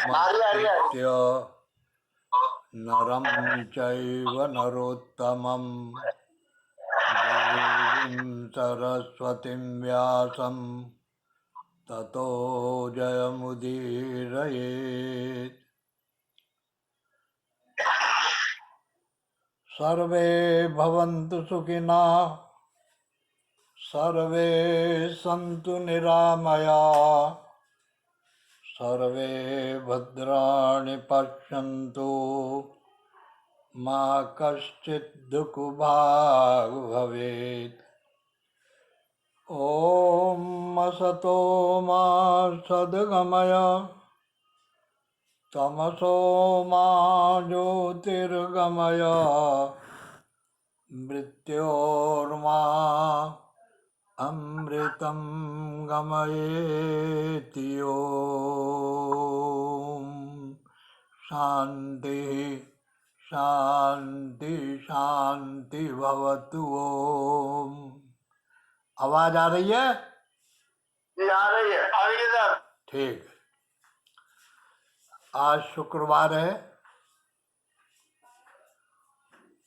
मच्चित्य नरं चैव नरोत्तमं देवीं सरस्वतीं व्यासं ततो जयमुदीरयेत्। सर्वे भवन्तु सुखिनः, सर्वे सन्तु निरामयाः, सर्वे भद्राणि पश्यन्तु मा कश्चित् दुःखभाग् भवेत्। ॐ असतो मा सद्गमय तमसो मा ज्योतिर्गमय मृत्योर्मा अमृतं गमयेति। ॐ शान्ति शांति शांति भवतु। ओम। आवाज आ रही है? आ रही है सर। ठीक। आज शुक्रवार है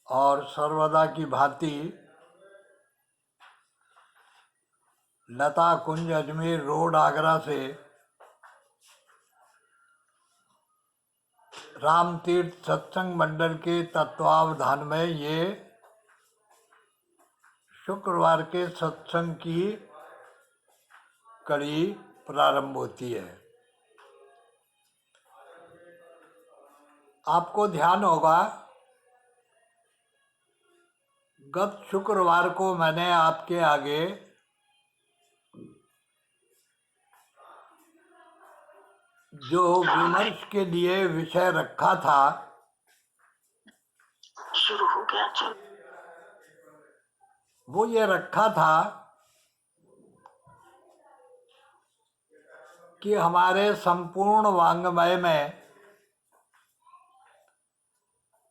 और सर्वदा की भांति लता कुंज अजमेर रोड आगरा से रामतीर्थ सत्संग मंडल के तत्वावधान में ये शुक्रवार के सत्संग की कड़ी प्रारंभ होती है। आपको ध्यान होगा गत शुक्रवार को मैंने आपके आगे जो विमर्श के लिए विषय रखा था शुरू हो गया। चल वो ये रखा था कि हमारे संपूर्ण वाङ्मय में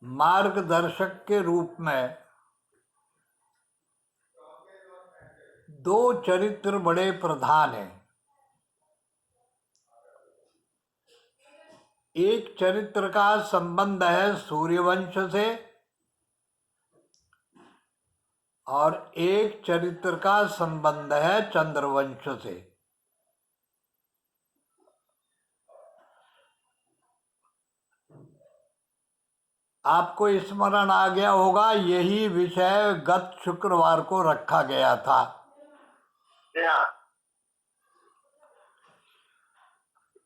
मार्गदर्शक के रूप में दो चरित्र बड़े प्रधान हैं। एक चरित्र का संबंध है सूर्यवंश से और एक चरित्र का संबंध है चंद्रवंश से। आपको स्मरण आ गया होगा यही विषय गत शुक्रवार को रखा गया था।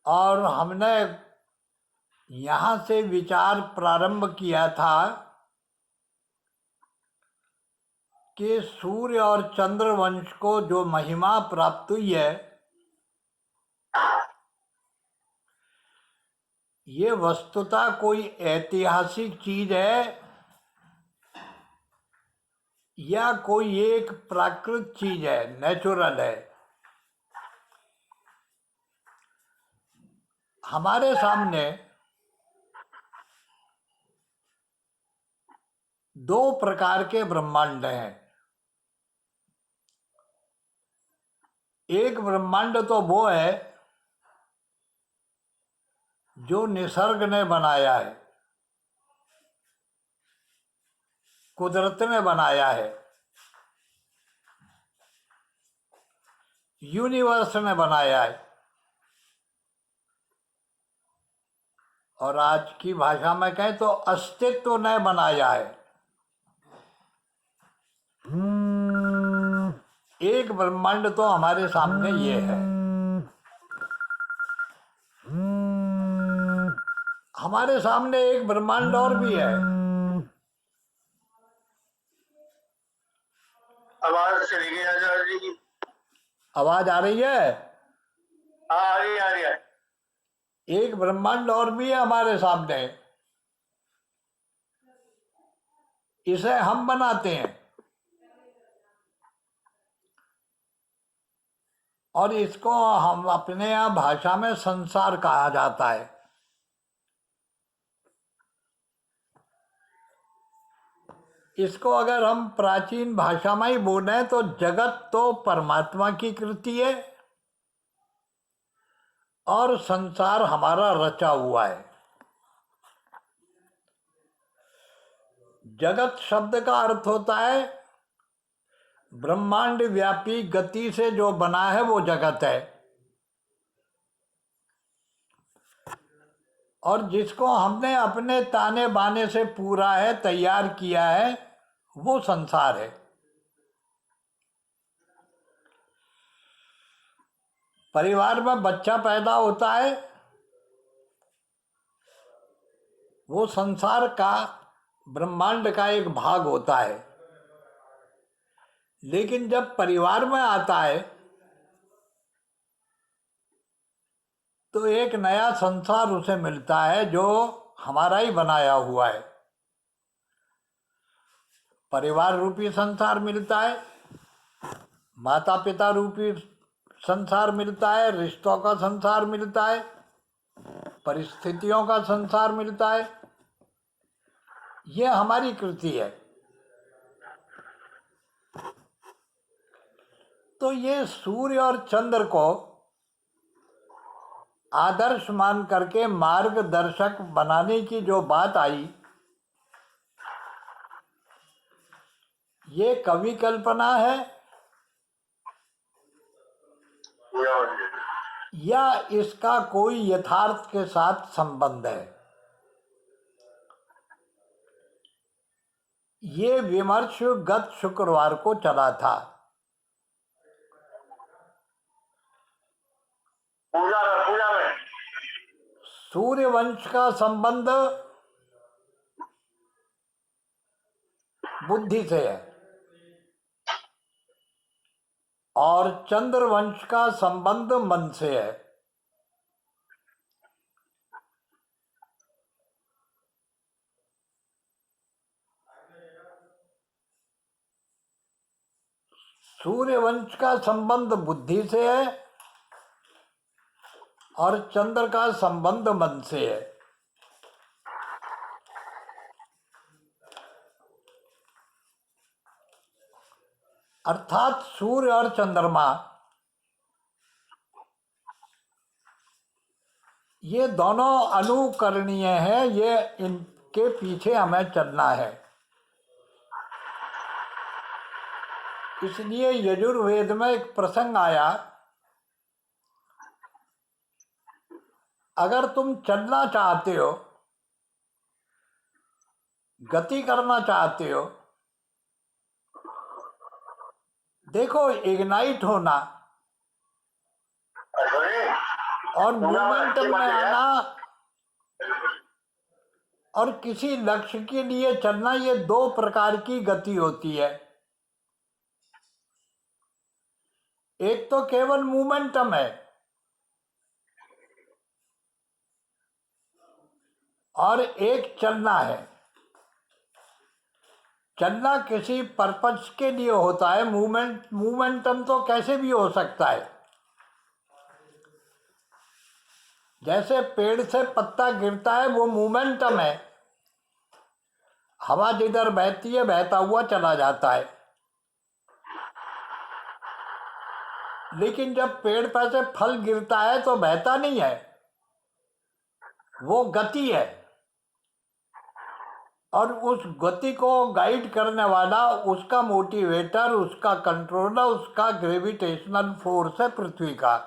और हमने यहाँ से विचार प्रारंभ किया था कि सूर्य और चंद्र वंश को जो महिमा प्राप्त हुई है ये वस्तुतः कोई ऐतिहासिक चीज है या कोई एक प्राकृत चीज है, नेचुरल है। हमारे सामने दो प्रकार के ब्रह्मांड हैं। एक ब्रह्मांड तो वो है जो निसर्ग ने बनाया है, कुदरत ने बनाया है, यूनिवर्स ने बनाया है। और आज की भाषा में कहें तो अस्तित्व ने बनाया है। एक ब्रह्मांड तो हमारे सामने ये है। हमारे सामने एक ब्रह्मांड और भी है। आवाज चली गई आचार्य जी की। आवाज आ रही है? आ रही है। एक ब्रह्मांड और भी है हमारे सामने, इसे हम बनाते हैं और इसको हम अपने यहाँ भाषा में संसार कहा जाता है। इसको अगर हम प्राचीन भाषा में ही बोलें तो जगत तो परमात्मा की कृति है और संसार हमारा रचा हुआ है। जगत शब्द का अर्थ होता है ब्रह्मांड व्यापी गति से जो बना है वो जगत है, और जिसको हमने अपने ताने बाने से पूरा है, तैयार किया है, वो संसार है। परिवार में बच्चा पैदा होता है, वो संसार का, ब्रह्मांड का एक भाग होता है। लेकिन जब परिवार में आता है तो एक नया संसार उसे मिलता है जो हमारा ही बनाया हुआ है। परिवार रूपी संसार मिलता है, माता पिता रूपी संसार मिलता है, रिश्तों का संसार मिलता है, परिस्थितियों का संसार मिलता है। ये हमारी कृति है। तो ये सूर्य और चंद्र को आदर्श मान करके मार्गदर्शक बनाने की जो बात आई, ये कवि कल्पना है या इसका कोई यथार्थ के साथ संबंध है? ये विमर्श गत शुक्रवार को चला था। पूजा में सूर्य वंश का संबंध बुद्धि से है और चंद्र वंश का संबंध मन से है। सूर्य वंश का संबंध बुद्धि से है और चंद्र का संबंध मन से है। अर्थात सूर्य और चंद्रमा ये दोनों अनुकरणीय हैं, ये इनके पीछे हमें चलना है। इसलिए यजुर्वेद में एक प्रसंग आया, अगर तुम चलना चाहते हो, गति करना चाहते हो, देखो इग्नाइट होना और मूवमेंट में आना और किसी लक्ष्य के लिए चलना, ये दो प्रकार की गति होती है। एक तो केवल मोमेंटम है और एक चलना है। चलना किसी पर्पस के लिए होता है, मूवमेंटम तो कैसे भी हो सकता है। जैसे पेड़ से पत्ता गिरता है, वो मोमेंटम है, हवा जिधर बहती है बहता हुआ चला जाता है। लेकिन जब पेड़ पर से फल गिरता है तो बहता नहीं है, वो गति है। और उस गति को गाइड करने वाला, उसका मोटिवेटर, उसका कंट्रोलर, उसका ग्रेविटेशनल फोर्स है पृथ्वी का।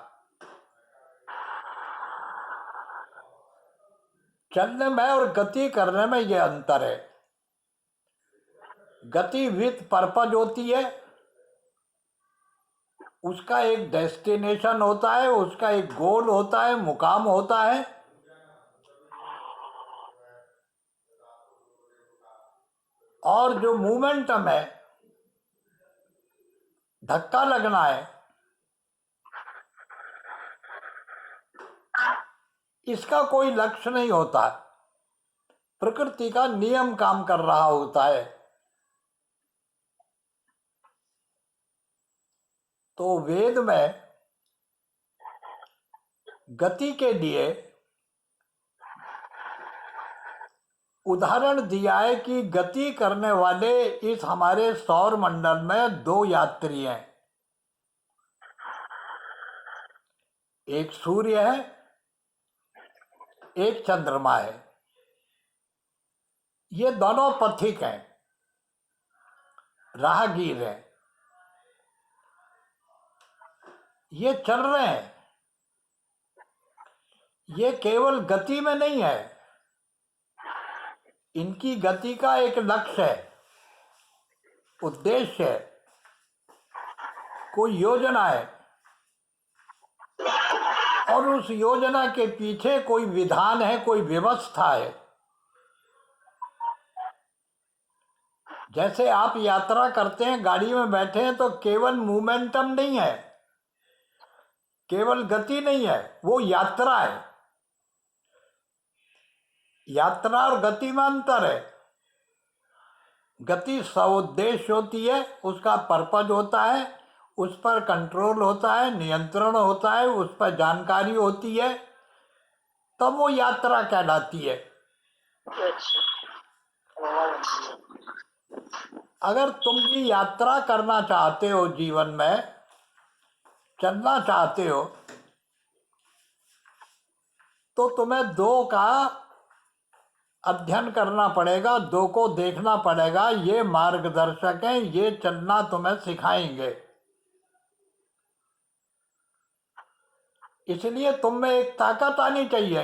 चलने में और गति करने में ये अंतर है। गति विथ पर्पज होती है, उसका एक डेस्टिनेशन होता है, उसका एक गोल होता है, मुकाम होता है। और जो मोमेंटम है, धक्का लगना है, इसका कोई लक्ष्य नहीं होता, प्रकृति का नियम काम कर रहा होता है। तो वेद में गति के लिए उदाहरण दिया है कि गति करने वाले इस हमारे सौर मंडल में दो यात्री हैं, एक सूर्य है एक चंद्रमा है। ये दोनों पथिक हैं, राहगीर हैं। ये चल रहे हैं, ये केवल गति में नहीं है, इनकी गति का एक लक्ष्य है, उद्देश्य है, कोई योजना है, और उस योजना के पीछे कोई विधान है, कोई व्यवस्था है। जैसे आप यात्रा करते हैं, गाड़ी में बैठे हैं, तो केवल मोमेंटम नहीं है, केवल गति नहीं है, वो यात्रा है। यात्रा और गति में अंतर है। गति सउद्देश्य होती है, उसका पर्पज होता है, उस पर कंट्रोल होता है, नियंत्रण होता है, उस पर जानकारी होती है, तब वो यात्रा कहलाती है। अगर तुम भी यात्रा करना चाहते हो, जीवन में चलना चाहते हो, तो तुम्हें दो का अध्ययन करना पड़ेगा, दो को देखना पड़ेगा। ये मार्गदर्शक हैं, ये चलना तुम्हें सिखाएंगे। इसलिए तुम में एक ताकत आनी चाहिए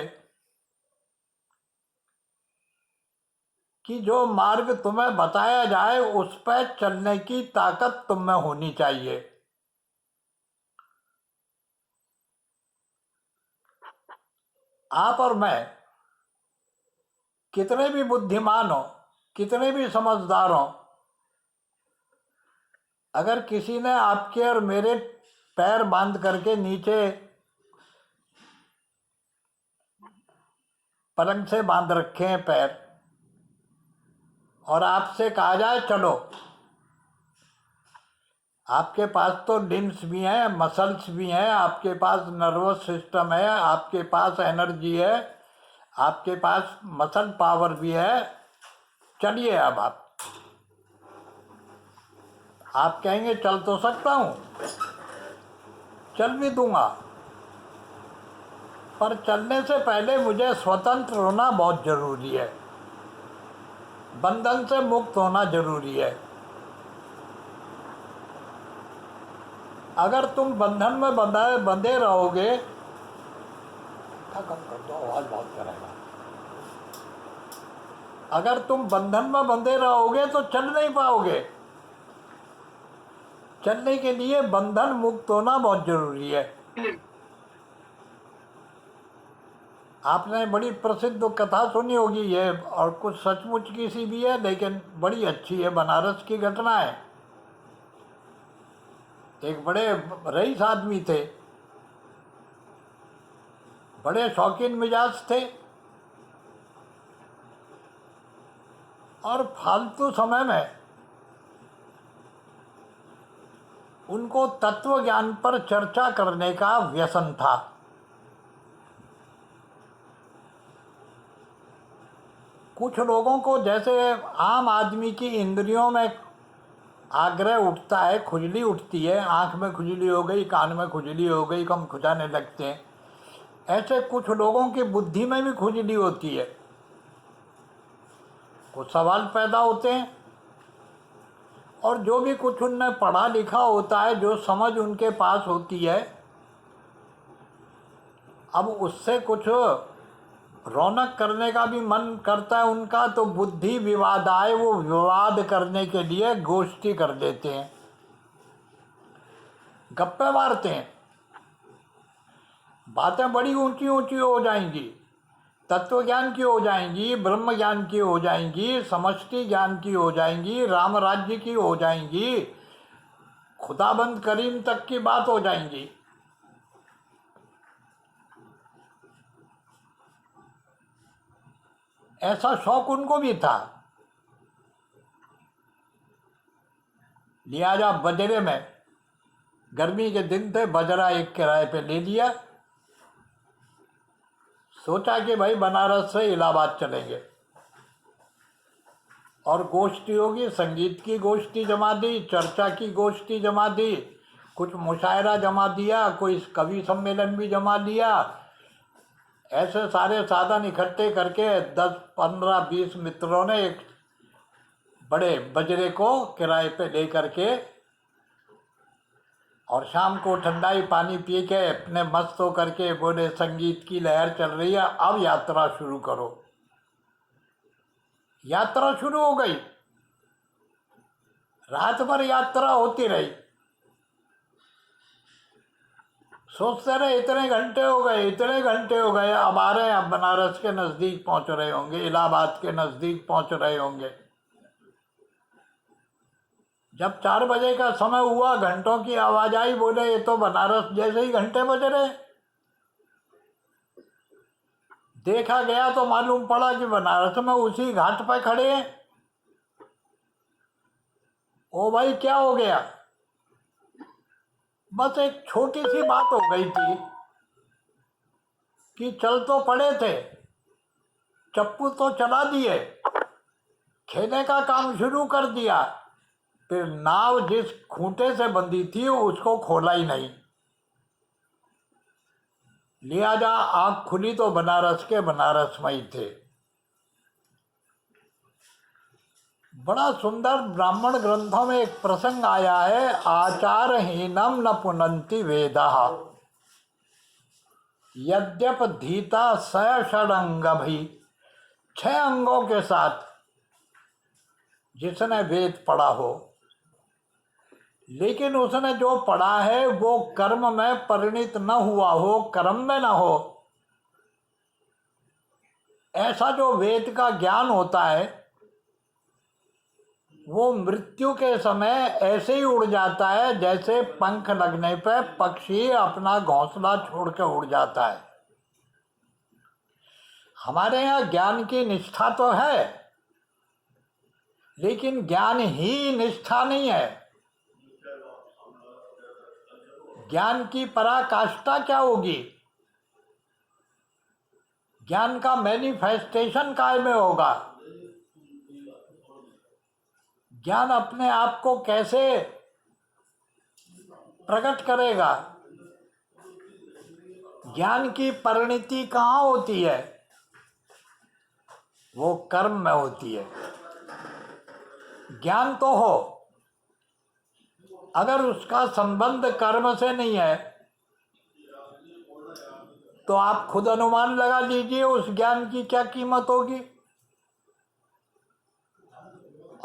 कि जो मार्ग तुम्हें बताया जाए उस पर चलने की ताकत तुम में होनी चाहिए। आप और मैं कितने भी बुद्धिमान हो, कितने भी समझदार हो, अगर किसी ने आपके और मेरे पैर बांध करके नीचे पलंग से बांध रखे हैं पैर, और आपसे कहा जाए चलो, आपके पास तो लिम्स भी हैं, मसल्स भी हैं, आपके पास नर्वस सिस्टम है, आपके पास एनर्जी है, आपके पास मसल पावर भी है, चलिए अब आप कहेंगे चल तो सकता हूँ, चल भी दूंगा, पर चलने से पहले मुझे स्वतंत्र होना बहुत जरूरी है, बंधन से मुक्त होना जरूरी है। अगर तुम बंधन में बंधे रहोगे, कम कर दो, आवाज बहुत करेगा। अगर तुम बंधन में बंधे रहोगे तो चल नहीं पाओगे। चलने के लिए बंधन मुक्त होना बहुत जरूरी है। आपने बड़ी प्रसिद्ध कथा सुनी होगी ये, और कुछ सचमुच की सी भी है, लेकिन बड़ी अच्छी है। बनारस की घटना है। एक बड़े रईस आदमी थे, बड़े शौकीन मिजाज थे, और फालतू समय में उनको तत्व ज्ञान पर चर्चा करने का व्यसन था। कुछ लोगों को जैसे आम आदमी की इंद्रियों में आग्रह उठता है, खुजली उठती है, आँख में खुजली हो गई, कान में खुजली हो गई, कम खुजाने लगते हैं, ऐसे कुछ लोगों की बुद्धि में भी खुजली होती है। कुछ सवाल पैदा होते हैं, और जो भी कुछ उनने पढ़ा लिखा होता है, जो समझ उनके पास होती है, अब उससे कुछ रौनक करने का भी मन करता है उनका, तो बुद्धि विवाद आए, वो विवाद करने के लिए गोष्ठी कर देते हैं, गप्पे मारते हैं, बातें बड़ी ऊंची ऊंची हो जाएंगी, तत्व ज्ञान की हो जाएंगी, ब्रह्म ज्ञान की हो जाएंगी, समष्टि ज्ञान की हो जाएंगी, राम राज्य की हो जाएंगी, खुदाबंद करीम तक की बात हो जाएंगी। ऐसा शौक उनको भी था। लिहाजा बजरे में, गर्मी के दिन थे, बजरा एक किराए पे ले लिया, सोचा कि भाई बनारस से इलाहाबाद चलेंगे और गोष्ठी होगी, संगीत की गोष्ठी जमा दी, चर्चा की गोष्ठी जमा दी, कुछ मुशायरा जमा दिया, कोई कवि सम्मेलन भी जमा लिया। ऐसे सारे साधन इकट्ठे करके 10, 15, 20 मित्रों ने एक बड़े बजरे को किराए पे ले करके और शाम को ठंडाई पानी पी के अपने मस्त हो करके बोले संगीत की लहर चल रही है, अब यात्रा शुरू करो। यात्रा शुरू हो गई। रात भर यात्रा होती रही। सोचते रहे इतने घंटे हो गए, इतने घंटे हो गए, अब आ रहे हैं, अब बनारस के नज़दीक पहुंच रहे होंगे, इलाहाबाद के नज़दीक पहुंच रहे होंगे। जब 4 बजे का समय हुआ, घंटों की आवाज आई, बोले ये तो बनारस जैसे ही घंटे बज रहे। देखा गया तो मालूम पड़ा कि बनारस में उसी घाट पर खड़े हैं। ओ भाई क्या हो गया? बस एक छोटी सी बात हो गई थी कि चल तो पड़े थे, चप्पू तो चला दिए, खेने का काम शुरू कर दिया, फिर नाव जिस खूंटे से बंधी थी उसको खोला ही नहीं। लिहाजा आंख खुली तो बनारस के बनारस में ही थे। बड़ा सुंदर ब्राह्मण ग्रंथों में एक प्रसंग आया है, आचारहीनम न पुनंति वेदाः यद्यप धीता षडंग भी। 6 अंगों के साथ जिसने वेद पढ़ा हो, लेकिन उसने जो पढ़ा है वो कर्म में परिणित न हुआ हो, कर्म में न हो, ऐसा जो वेद का ज्ञान होता है वो मृत्यु के समय ऐसे ही उड़ जाता है जैसे पंख लगने पर पक्षी अपना घोंसला छोड़ के उड़ जाता है। हमारे यहाँ ज्ञान की निष्ठा तो है, लेकिन ज्ञान ही निष्ठा नहीं है। ज्ञान की पराकाष्ठा क्या होगी? ज्ञान का मैनिफेस्टेशन काय में होगा? ज्ञान अपने आप को कैसे प्रकट करेगा? ज्ञान की परिणति कहाँ होती है? वो कर्म में होती है। ज्ञान तो हो, अगर उसका संबंध कर्म से नहीं है तो आप खुद अनुमान लगा लीजिए उस ज्ञान की क्या कीमत होगी।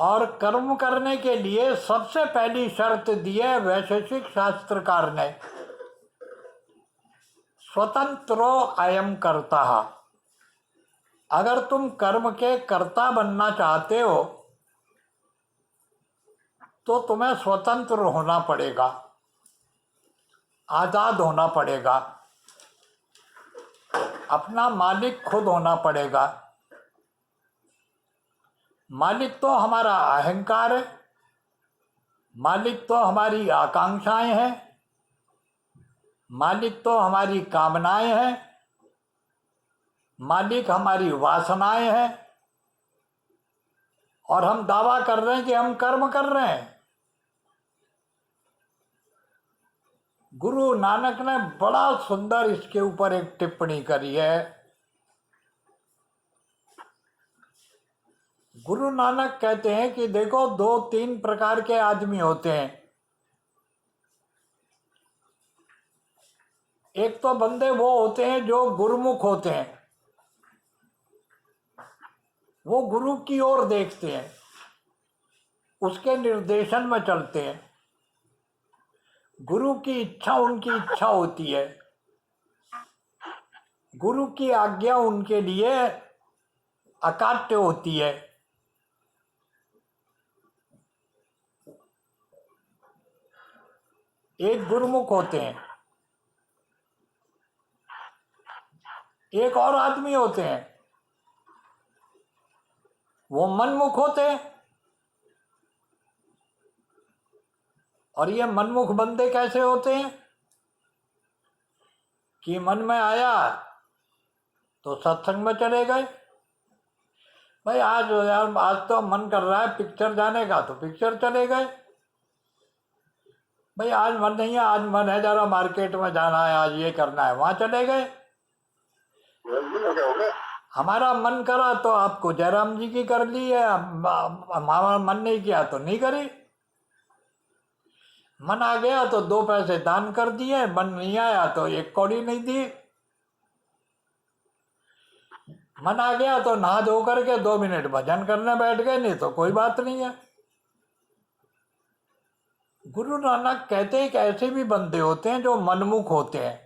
और कर्म करने के लिए सबसे पहली शर्त दी है वैशेषिक शास्त्रकार ने, स्वतंत्रो अयम कर्ता। अगर तुम कर्म के कर्ता बनना चाहते हो तो तुम्हें स्वतंत्र होना पड़ेगा, आजाद होना पड़ेगा, अपना मालिक खुद होना पड़ेगा। मालिक तो हमारा अहंकार है, मालिक तो हमारी आकांक्षाएं हैं, मालिक तो हमारी कामनाएं हैं, मालिक हमारी वासनाएं हैं, और हम दावा कर रहे हैं कि हम कर्म कर रहे हैं। गुरु नानक ने बड़ा सुंदर इसके ऊपर एक टिप्पणी करी है। गुरु नानक कहते हैं कि देखो 2-3 प्रकार के आदमी होते हैं। एक तो बंदे वो होते हैं जो गुरुमुख होते हैं, वो गुरु की ओर देखते हैं, उसके निर्देशन में चलते हैं, गुरु की इच्छा उनकी इच्छा होती है, गुरु की आज्ञा उनके लिए अकाट्य होती है। एक गुरुमुख होते हैं। एक और आदमी होते हैं, वो मनमुख होते हैं। और ये मनमुख बंदे कैसे होते हैं कि मन में आया तो सत्संग में चले गए। भाई आज यार आज तो मन कर रहा है पिक्चर जाने का, तो पिक्चर चले गए। भाई आज मन नहीं है, आज मन है जरा मार्केट में जाना है, आज ये करना है, वहाँ चले गए। क्या हो गया? हमारा मन करा तो आपको जयराम जी की कर ली है, हमारा मन नहीं किया तो नहीं करी। मन आ गया तो 2 पैसे दान कर दिए, मन नहीं आया तो 1 कौड़ी नहीं दी। मन आ गया तो नहा धो करके 2 मिनट भजन करने बैठ गए, नहीं तो कोई बात नहीं है। गुरु नानक कहते हैं कि ऐसे भी बंदे होते हैं जो मनमुख होते हैं।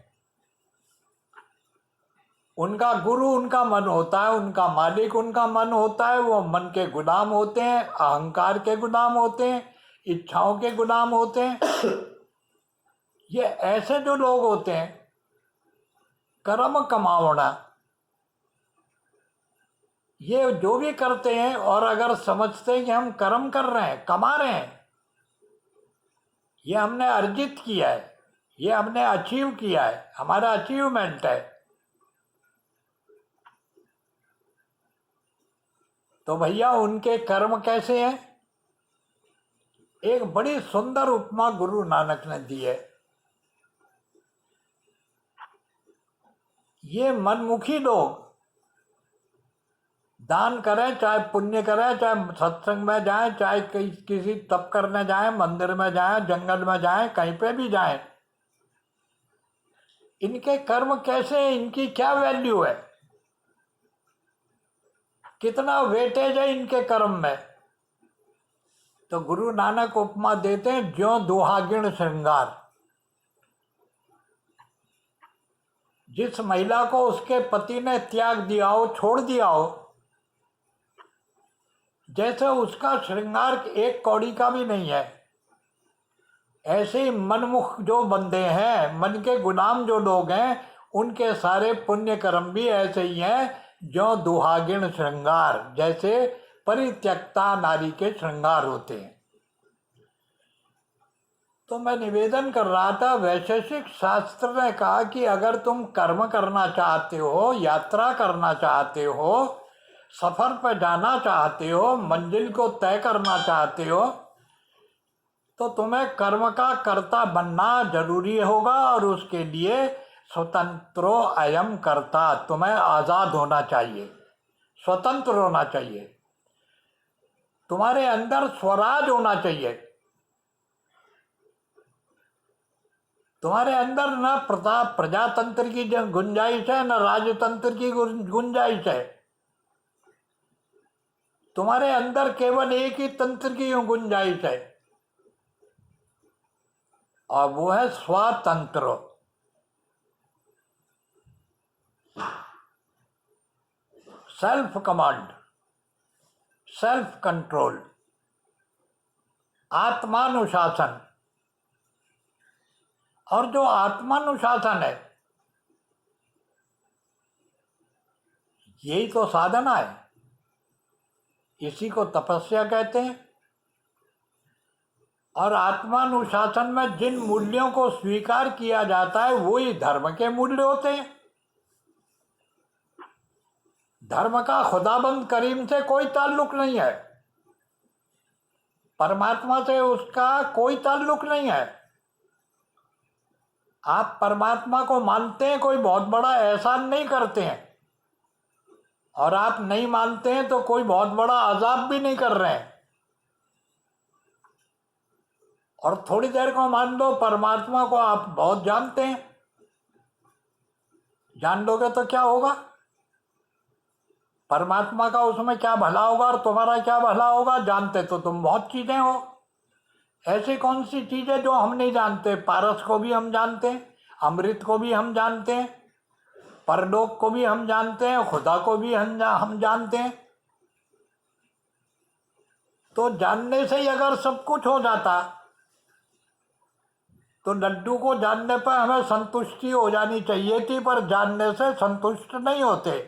उनका गुरु उनका मन होता है, उनका मालिक उनका मन होता है। वो मन के गुलाम होते हैं, अहंकार के गुलाम होते हैं, इच्छाओं के गुलाम होते हैं। ये ऐसे जो लोग होते हैं, कर्म कमावना, ये जो भी करते हैं और अगर समझते हैं कि हम कर्म कर रहे हैं, कमा रहे हैं, ये हमने अर्जित किया है, ये हमने अचीव किया है, हमारा अचीवमेंट है, तो भैया उनके कर्म कैसे हैं? एक बड़ी सुंदर उपमा गुरु नानक ने दी है। ये मनमुखी लोग दान करें, चाहे पुण्य करें, चाहे सत्संग में जाएं, चाहे किसी तप करने जाएं, मंदिर में जाएं, जंगल में जाएं, कहीं पे भी जाएं, इनके कर्म कैसे हैं? इनकी क्या वैल्यू है? कितना वेटेज है इनके कर्म में? तो गुरु नानक उपमा देते हैं, ज्यों दुहागिन श्रृंगार। जिस महिला को उसके पति ने त्याग दिया हो, छोड़ दिया हो, जैसे उसका श्रृंगार 1 कौड़ी का भी नहीं है, ऐसे ही मनमुख जो बंदे हैं, मन के गुलाम जो लोग हैं, उनके सारे पुण्य कर्म भी ऐसे ही हैं जो दुहागिन श्रृंगार, जैसे परित्यक्ता नारी के श्रृंगार होते हैं। तो मैं निवेदन कर रहा था, वैशेषिक शास्त्र ने कहा कि अगर तुम कर्म करना चाहते हो, यात्रा करना चाहते हो, सफर पर जाना चाहते हो, मंजिल को तय करना चाहते हो, तो तुम्हें कर्म का कर्ता बनना जरूरी होगा। और उसके लिए स्वतंत्रो अयम कर्ता, तुम्हें आज़ाद होना चाहिए, स्वतंत्र होना चाहिए, तुम्हारे अंदर स्वराज होना चाहिए। तुम्हारे अंदर न प्रजातंत्र की गुंजाइश है, न राजतंत्र की गुंजाइश है। तुम्हारे अंदर केवल एक ही तंत्र की गुंजाइश है, और वो है स्वतंत्र। सेल्फ कमांड, सेल्फ कंट्रोल, आत्मानुशासन। और जो आत्मानुशासन है, यही तो साधना है, इसी को तपस्या कहते हैं। और आत्मानुशासन में जिन मूल्यों को स्वीकार किया जाता है, वही धर्म के मूल्य होते हैं। धर्म का खुदाबंद करीम से कोई ताल्लुक नहीं है, परमात्मा से उसका कोई ताल्लुक नहीं है। आप परमात्मा को मानते हैं, कोई बहुत बड़ा एहसान नहीं करते हैं, और आप नहीं मानते हैं तो कोई बहुत बड़ा अजाब भी नहीं कर रहे हैं। और थोड़ी देर को मान लो परमात्मा को आप बहुत जानते हैं, जान लोगे तो क्या होगा? परमात्मा का उसमें क्या भला होगा और तुम्हारा क्या भला होगा? जानते तो तुम बहुत चीजें हो। ऐसी कौन सी चीज है जो हम नहीं जानते? पारस को भी हम जानते हैं, अमृत को भी हम जानते हैं, परलोक को भी हम जानते हैं, खुदा को भी हम जानते हैं। तो जानने से ही अगर सब कुछ हो जाता, तो लड्डू को जानने पर हमें संतुष्टि हो जानी चाहिए थी, पर जानने से संतुष्ट नहीं होते।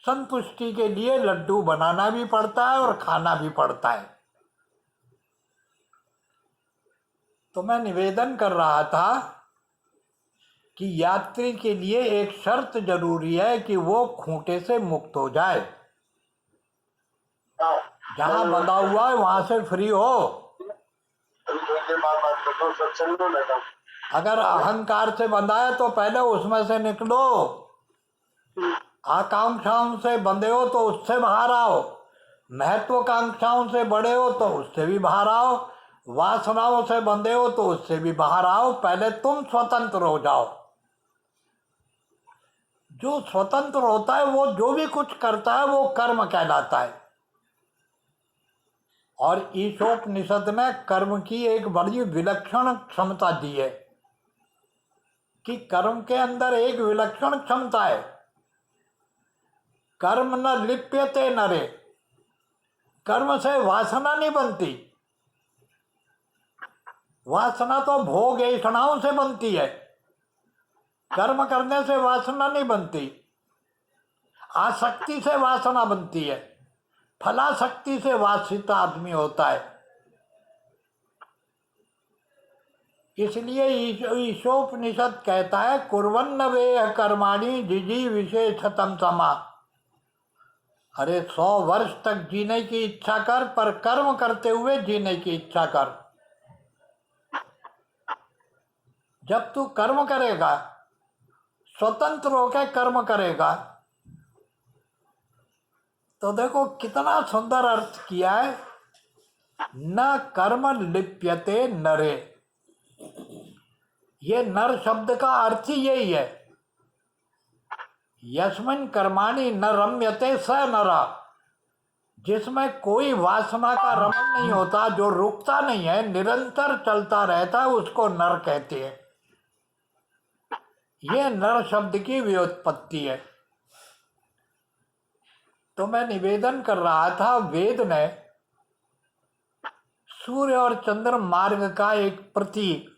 संतुष्टि के लिए लड्डू बनाना भी पड़ता है और खाना भी पड़ता है। तो मैं निवेदन कर रहा था कि यात्री के लिए एक शर्त जरूरी है कि वो खूंटे से मुक्त हो जाए। जहां बंधा हुआ है वहां से फ्री हो। अगर अहंकार से बंधा है तो पहले उसमें से निकलो। आकांक्षाओं से बंधे हो तो उससे बाहर आओ, महत्वाकांक्षाओं से बड़े हो तो उससे भी बाहर आओ, वासनाओं से बंधे हो तो उससे भी बाहर आओ। पहले तुम स्वतंत्र हो जाओ। जो स्वतंत्र होता है वो जो भी कुछ करता है वो कर्म कहलाता है। और ईशोपनिषद ने कर्म की एक बड़ी विलक्षण क्षमता दी है कि कर्म के अंदर एक विलक्षण क्षमता है। कर्म न लिप्यते नरे, कर्म से वासना नहीं बनती। वासना तो भोग ऐषणाओं से बनती है, कर्म करने से वासना नहीं बनती। आसक्ति से वासना बनती है, फलासक्ति से वासित आदमी होता है। इसलिए ईशोपनिषद कहता है कुर्वन्न वेह कर्माणि जिजी विशेषतम समा। अरे 100 वर्ष तक जीने की इच्छा कर, पर कर्म करते हुए जीने की इच्छा कर। जब तू कर्म करेगा, स्वतंत्र होकर कर्म करेगा, तो देखो कितना सुंदर अर्थ किया है, न कर्म लिप्यते नरे। ये नर शब्द का अर्थ ही यही है। यस्मिन् कर्माणि न रम्यते स नरा, जिसमें कोई वासना का रमण नहीं होता, जो रुकता नहीं है, निरंतर चलता रहता है, उसको नर कहते हैं। ये नर शब्द की व्युत्पत्ति है। तो मैं निवेदन कर रहा था, वेद ने सूर्य और चंद्र मार्ग का एक प्रतीक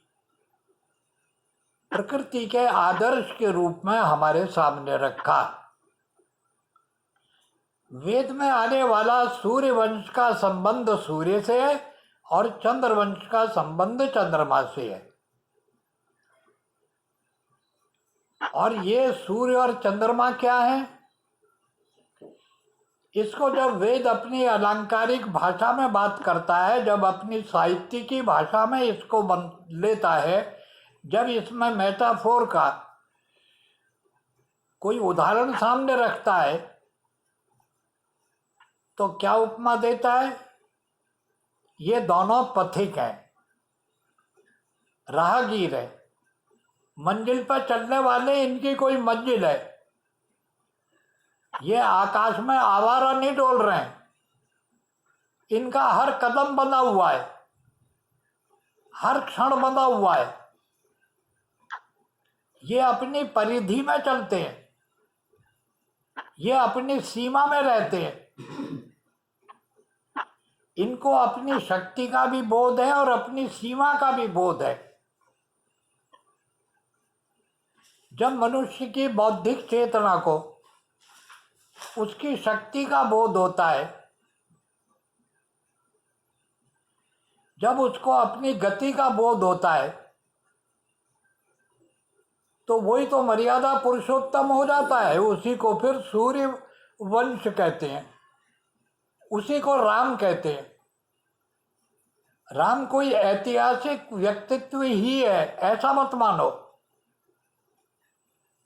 प्रकृति के आदर्श के रूप में हमारे सामने रखा। वेद में आने वाला सूर्य वंश का संबंध सूर्य से है और चंद्र वंश का संबंध चंद्रमा से है। और ये सूर्य और चंद्रमा क्या है? इसको जब वेद अपनी अलंकारिक भाषा में बात करता है, जब अपनी साहित्य की भाषा में इसको लेता है, जब इसमें मेटाफोर का कोई उदाहरण सामने रखता है, तो क्या उपमा देता है? ये दोनों पथिक हैं, राहगीर है, मंजिल पर चलने वाले, इनकी कोई मंजिल है। ये आकाश में आवारा नहीं डोल रहे हैं, इनका हर कदम बंधा हुआ है, हर क्षण बंधा हुआ है। ये अपनी परिधि में चलते हैं, ये अपनी सीमा में रहते हैं। इनको अपनी शक्ति का भी बोध है और अपनी सीमा का भी बोध है। जब मनुष्य की बौद्धिक चेतना को उसकी शक्ति का बोध होता है, जब उसको अपनी गति का बोध होता है, तो वही तो मर्यादा पुरुषोत्तम हो जाता है। उसी को फिर सूर्य वंश कहते हैं, उसी को राम कहते हैं। राम कोई ऐतिहासिक व्यक्तित्व ही है ऐसा मत मानो।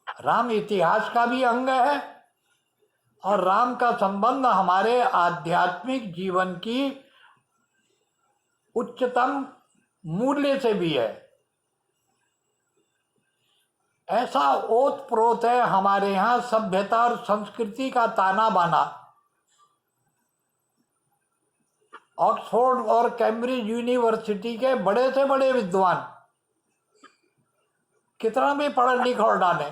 राम इतिहास का भी अंग है और राम का संबंध हमारे आध्यात्मिक जीवन की उच्चतम मूल्य से भी है। ऐसा ओत प्रोत है हमारे यहाँ सभ्यता और संस्कृति का ताना बाना। ऑक्सफोर्ड और कैम्ब्रिज यूनिवर्सिटी के बड़े से बड़े विद्वान कितना भी पढ़ लिख और डाले,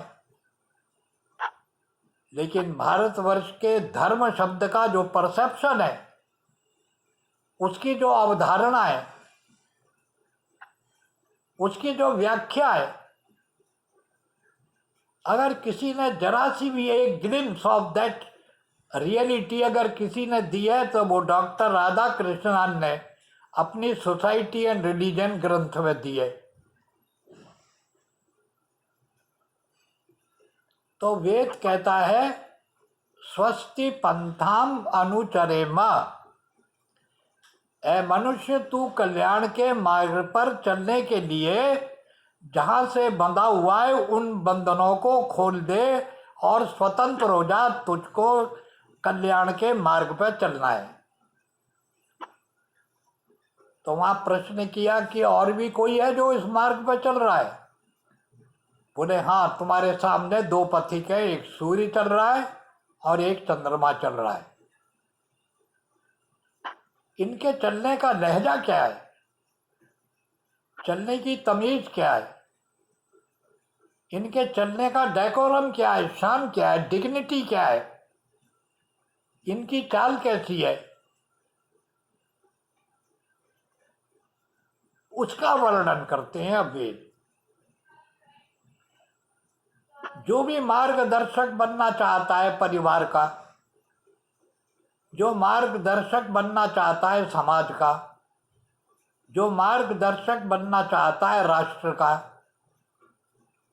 लेकिन भारतवर्ष के धर्म शब्द का जो परसेप्शन है, उसकी जो अवधारणा है, उसकी जो व्याख्या है, अगर किसी ने जरा सी भी एक ग्लिम्स ऑफ दैट रियलिटी अगर किसी ने दी है, तो वो डॉक्टर राधा कृष्णन ने अपनी सोसाइटी एंड रिलीजन ग्रंथ में दी है। तो वेद कहता है स्वस्ति पंथाम अनुचरेम, ए मनुष्य तू कल्याण के मार्ग पर चलने के लिए जहाँ से बंधा हुआ है उन बंधनों को खोल दे और स्वतंत्र हो जा, तुझको कल्याण के मार्ग पर चलना है। तो वहां प्रश्न किया कि और भी कोई है जो इस मार्ग पर चल रहा है? बोले हाँ, तुम्हारे सामने दो पथिक है, एक सूर्य चल रहा है और एक चंद्रमा चल रहा है। इनके चलने का लहजा क्या है, चलने की तमीज क्या है, इनके चलने का डेकोरम क्या है, शान क्या है, डिग्निटी क्या है, इनकी चाल कैसी है, उसका वर्णन करते हैं अब वेद। जो भी मार्गदर्शक बनना चाहता है परिवार का, जो मार्गदर्शक बनना चाहता है समाज का, जो मार्गदर्शक बनना चाहता है राष्ट्र का,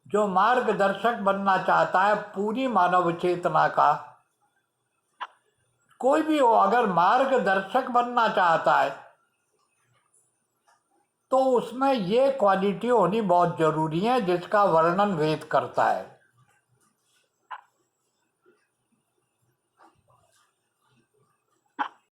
जो मार्गदर्शक बनना चाहता है पूरी मानव चेतना का, कोई भी हो अगर मार्गदर्शक बनना चाहता है तो उसमें ये क्वालिटी होनी बहुत जरूरी है जिसका वर्णन वेद करता है।